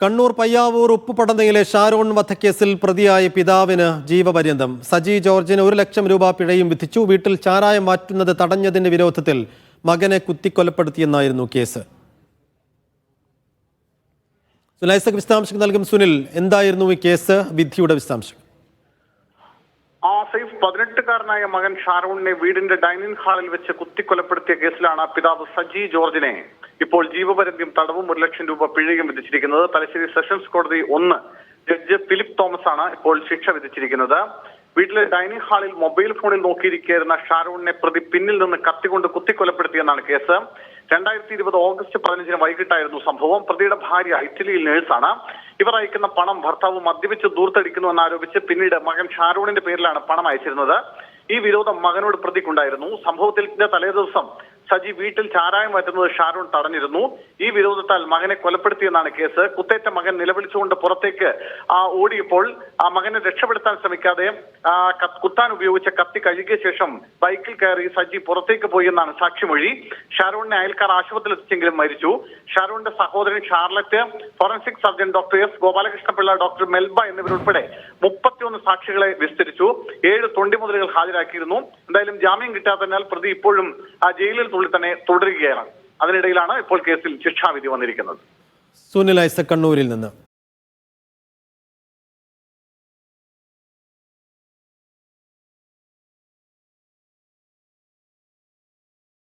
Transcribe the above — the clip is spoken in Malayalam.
കണ്ണൂർ പയ്യാവൂർ ഉപ്പുപടന്നയിലെ ഷാരോൺ വധക്കേസിൽ പ്രതിയായ പിതാവിന് ജീവപര്യന്തം. സജി ജോർജിന് 1 ലക്ഷം രൂപ പിഴയും വിധിച്ചു. വീട്ടിൽ ചാരായം മാറ്റുന്നത് തടഞ്ഞതിന്റെ വിരോധത്തിൽ മകനെ കുത്തിക്കൊലപ്പെടുത്തിയെന്നായിരുന്നു കേസ്. സുനൈസക് വിശദാംശങ്ങൾ നൽകും. സുനിൽ, എന്തായിരുന്നു ഈ കേസ്, വിധിയുടെ വിശദാംശം? ആസിഫ് 18-കാരനായ മകൻ ഷാരോണിനെ വീടിന്റെ ഡൈനിങ് ഹാളിൽ വെച്ച് കുത്തിക്കൊലപ്പെടുത്തിയ കേസിലാണ് പിതാവ് സജി ജോർജിനെ ഇപ്പോൾ ജീവപര്യന്തം തടവും 1 ലക്ഷം രൂപ പിഴയും വിധിച്ചിരിക്കുന്നത്. തലശ്ശേരി സെഷൻസ് കോടതി 1 ജഡ്ജ് ഫിലിപ്പ് തോമസ് ആണ് ഇപ്പോൾ ശിക്ഷ വിധിച്ചിരിക്കുന്നത്. വീട്ടിലെ ഡൈനിങ് ഹാളിൽ മൊബൈൽ ഫോണിൽ നോക്കിയിരിക്കുന്ന ഷാരോണിനെ പ്രതി പിന്നിൽ നിന്ന് കത്തികൊണ്ട് കുത്തിക്കൊലപ്പെടുത്തിയെന്നാണ് കേസ്. 2020 ഓഗസ്റ്റ് 15 വൈകിട്ടായിരുന്നു സംഭവം. പ്രതിയുടെ ഭാര്യ ഇറ്റലിയിൽ നേഴ്സാണ്. ഇവർ അയക്കുന്ന പണം ഭർത്താവ് മദ്യപിച്ച് ദൂർത്തടിക്കുന്നു എന്നാരോപിച്ച് പിന്നീട് മകൻ ഷാരോണിന്റെ പേരിലാണ് പണം അയച്ചിരുന്നത്. ഈ വിരോധം മകനോട് പ്രതിക്കുണ്ടായിരുന്നു. സംഭവത്തിന്റെ തലേദിവസം സജി വീട്ടിൽ ചാരായം മാറ്റുന്നത് ഷാരോൺ തടഞ്ഞിരുന്നു. ഈ വിരോധത്താൽ മകനെ കൊലപ്പെടുത്തിയെന്നാണ് കേസ്. കുത്തേറ്റ മകൻ നിലവിളിച്ചുകൊണ്ട് പുറത്തേക്ക് ഓടിയപ്പോൾ മകനെ രക്ഷപ്പെടുത്താൻ ശ്രമിക്കാതെ കുത്താൻ ഉപയോഗിച്ച കത്തി കഴുകിയ ശേഷം ബൈക്കിൽ കയറി സജി പുറത്തേക്ക് പോയി എന്നാണ് സാക്ഷിമൊഴി. ഷാരോണിനെ അയൽക്കാർ ആശുപത്രിയിൽ എത്തിച്ചെങ്കിലും മരിച്ചു. ഷാരോണിന്റെ സഹോദരൻ Charlotte, forensic surgeon doctor S Gopalakrishna Pillai, doctor Melba എന്നിവരുൾപ്പെടെ 31 സാക്ഷികളെ വിസ്തരിച്ചു. 7 തൊണ്ടിമുതലുകൾ ഹാജരാക്കിയിരുന്നു. എന്തായാലും ജാമ്യം കിട്ടാത്തതിനാൽ പ്രതി ഇപ്പോഴും ജയിലിൽ തന്നെ തുടരുകയാണ്. അതിനിടയിലാണ് ഇപ്പോൾ കേസിൽ ശിക്ഷാവിധി വന്നിരിക്കുന്നത്. സുനിൽ ഐസക്, കണ്ണൂരിൽ നിന്ന്.